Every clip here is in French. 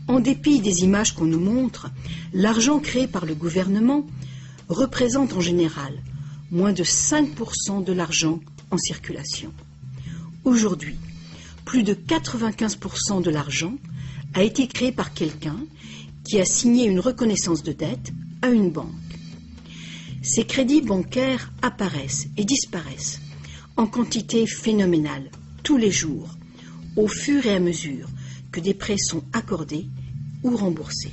En dépit des images qu'on nous montre, l'argent créé par le gouvernement représente en général moins de 5% de l'argent en circulation. Aujourd'hui, plus de 95% de l'argent a été créé par quelqu'un qui a signé une reconnaissance de dette à une banque. Ces crédits bancaires apparaissent et disparaissent en quantité phénoménale tous les jours, au fur et à mesure que des prêts sont accordés ou remboursés.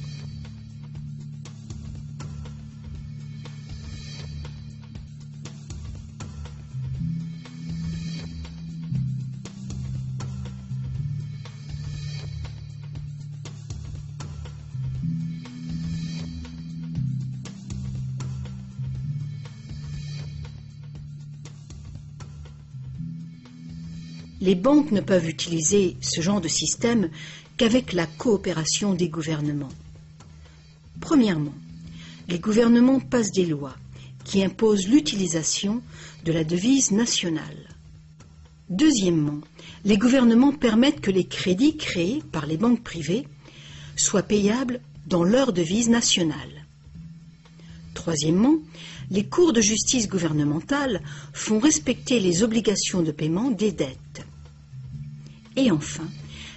Les banques ne peuvent utiliser ce genre de système qu'avec la coopération des gouvernements. Premièrement, les gouvernements passent des lois qui imposent l'utilisation de la devise nationale. Deuxièmement, les gouvernements permettent que les crédits créés par les banques privées soient payables dans leur devise nationale. Troisièmement, les cours de justice gouvernementales font respecter les obligations de paiement des dettes. Et enfin,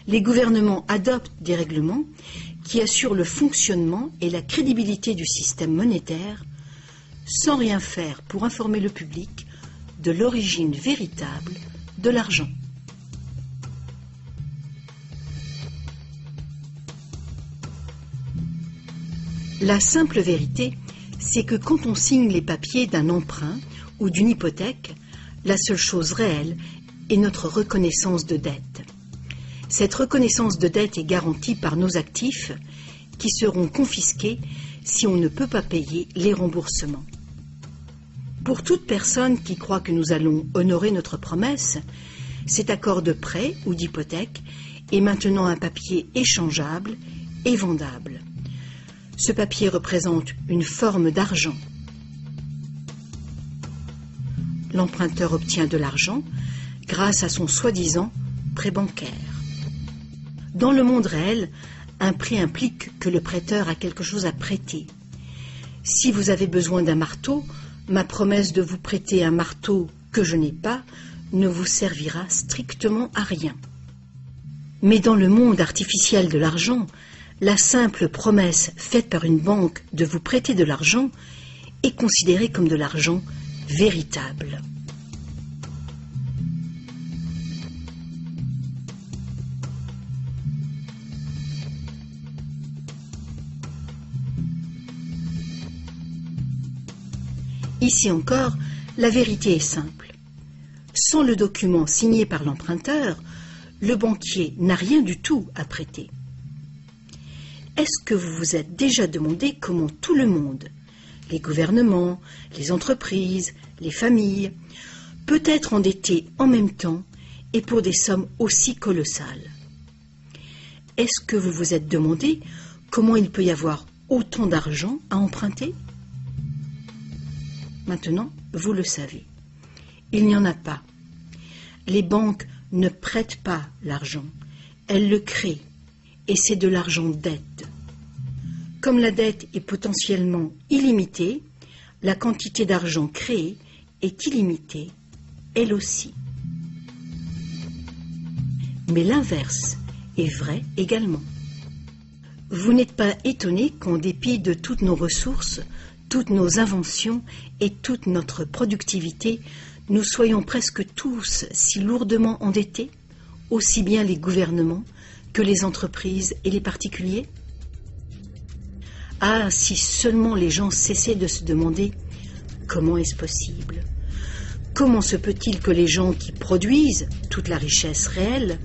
les gouvernements adoptent des règlements qui assurent le fonctionnement et la crédibilité du système monétaire sans rien faire pour informer le public de l'origine véritable de l'argent. La simple vérité, c'est que quand on signe les papiers d'un emprunt ou d'une hypothèque, la seule chose réelle est notre reconnaissance de dette. Cette reconnaissance de dette est garantie par nos actifs qui seront confisqués si on ne peut pas payer les remboursements. Pour toute personne qui croit que nous allons honorer notre promesse, cet accord de prêt ou d'hypothèque est maintenant un papier échangeable et vendable. Ce papier représente une forme d'argent. L'emprunteur obtient de l'argent grâce à son soi-disant prêt bancaire. Dans le monde réel, un prêt implique que le prêteur a quelque chose à prêter. Si vous avez besoin d'un marteau, ma promesse de vous prêter un marteau que je n'ai pas ne vous servira strictement à rien. Mais dans le monde artificiel de l'argent, la simple promesse faite par une banque de vous prêter de l'argent est considérée comme de l'argent véritable. Ici encore, la vérité est simple. Sans le document signé par l'emprunteur, le banquier n'a rien du tout à prêter. Est-ce que vous vous êtes déjà demandé comment tout le monde, les gouvernements, les entreprises, les familles, peut être endetté en même temps et pour des sommes aussi colossales? Est-ce que vous vous êtes demandé comment il peut y avoir autant d'argent à emprunter? Maintenant, vous le savez. Il n'y en a pas. Les banques ne prêtent pas l'argent. Elles le créent. Et c'est de l'argent dette. Comme la dette est potentiellement illimitée, la quantité d'argent créée est illimitée, elle aussi. Mais l'inverse est vrai également. Vous n'êtes pas étonné qu'en dépit de toutes nos ressources, toutes nos inventions et toute notre productivité, nous soyons presque tous si lourdement endettés, aussi bien les gouvernements que les entreprises et les particuliers? Ah, si seulement les gens cessaient de se demander comment est-ce possible? Comment se peut-il que les gens qui produisent toute la richesse réelle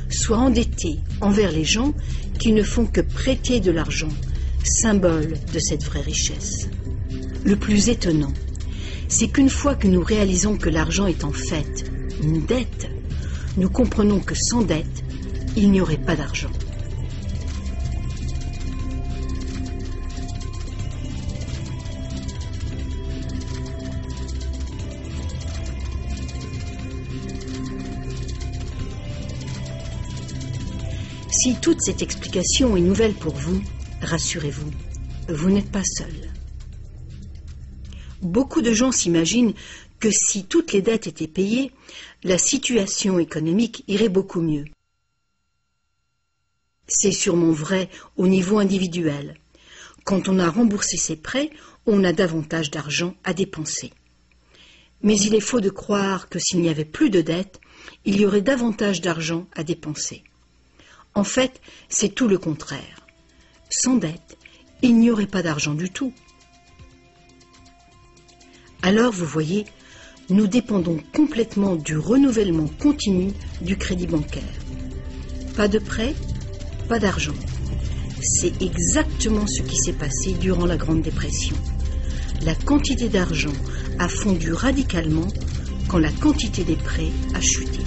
soient endettés envers les gens qui ne font que prêter de l'argent, symbole de cette vraie richesse? Le plus étonnant, c'est qu'une fois que nous réalisons que l'argent est en fait une dette, nous comprenons que sans dette, il n'y aurait pas d'argent. Si toute cette explication est nouvelle pour vous, rassurez-vous, vous n'êtes pas seul. Beaucoup de gens s'imaginent que si toutes les dettes étaient payées, la situation économique irait beaucoup mieux. C'est sûrement vrai au niveau individuel. Quand on a remboursé ses prêts, on a davantage d'argent à dépenser. Mais il est faux de croire que s'il n'y avait plus de dettes, il y aurait davantage d'argent à dépenser. En fait, c'est tout le contraire. Sans dette, il n'y aurait pas d'argent du tout. Alors, vous voyez, nous dépendons complètement du renouvellement continu du crédit bancaire. Pas de prêt, pas d'argent. C'est exactement ce qui s'est passé durant la Grande Dépression. La quantité d'argent a fondu radicalement quand la quantité des prêts a chuté.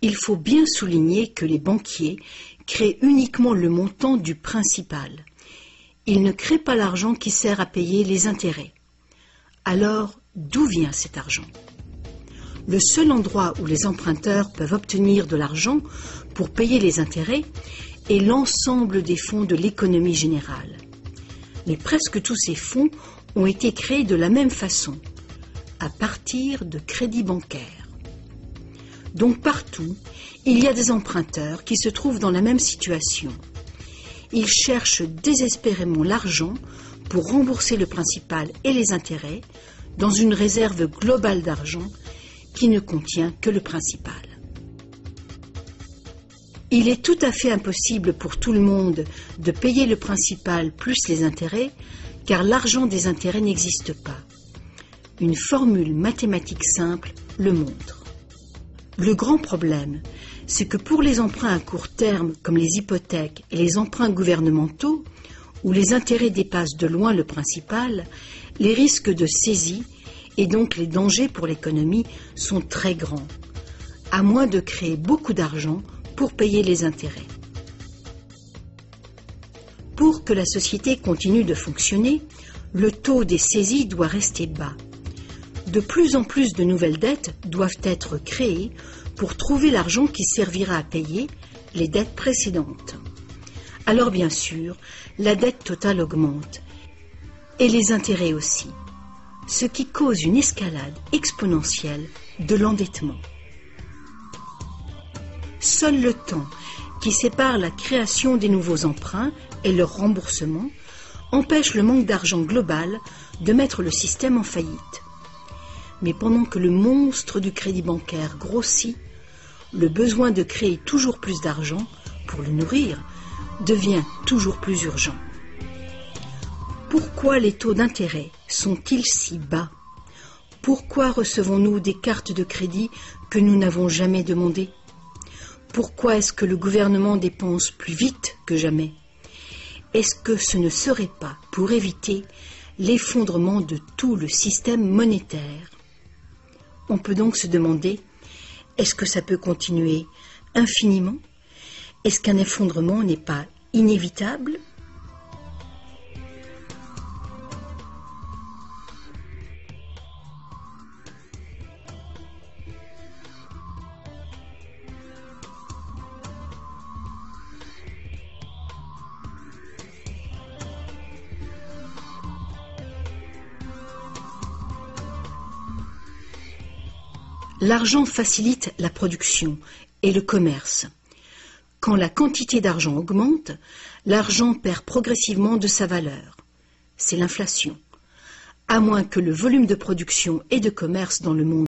Il faut bien souligner que les banquiers créent uniquement le montant du principal. Ils ne créent pas l'argent qui sert à payer les intérêts. Alors, d'où vient cet argent? Le seul endroit où les emprunteurs peuvent obtenir de l'argent pour payer les intérêts est l'ensemble des fonds de l'économie générale. Mais presque tous ces fonds ont été créés de la même façon, à partir de crédits bancaires. Donc partout, il y a des emprunteurs qui se trouvent dans la même situation. Ils cherchent désespérément l'argent pour rembourser le principal et les intérêts dans une réserve globale d'argent qui ne contient que le principal. Il est tout à fait impossible pour tout le monde de payer le principal plus les intérêts, car l'argent des intérêts n'existe pas. Une formule mathématique simple le montre. Le grand problème, c'est que pour les emprunts à court terme, comme les hypothèques et les emprunts gouvernementaux, où les intérêts dépassent de loin le principal, les risques de saisie et donc les dangers pour l'économie sont très grands, à moins de créer beaucoup d'argent pour payer les intérêts. Pour que la société continue de fonctionner, le taux des saisies doit rester bas. De plus en plus de nouvelles dettes doivent être créées pour trouver l'argent qui servira à payer les dettes précédentes. Alors bien sûr, la dette totale augmente, et les intérêts aussi, ce qui cause une escalade exponentielle de l'endettement. Seul le temps qui sépare la création des nouveaux emprunts et leur remboursement empêche le manque d'argent global de mettre le système en faillite. Mais pendant que le monstre du crédit bancaire grossit, le besoin de créer toujours plus d'argent pour le nourrir devient toujours plus urgent. Pourquoi les taux d'intérêt sont-ils si bas? Pourquoi recevons-nous des cartes de crédit que nous n'avons jamais demandées? Pourquoi est-ce que le gouvernement dépense plus vite que jamais? Est-ce que ce ne serait pas pour éviter l'effondrement de tout le système monétaire? On peut donc se demander, est-ce que ça peut continuer infiniment? Est-ce qu'un effondrement n'est pas inévitable? L'argent facilite la production et le commerce. Quand la quantité d'argent augmente, l'argent perd progressivement de sa valeur. C'est l'inflation. à moins que le volume de production et de commerce dans le monde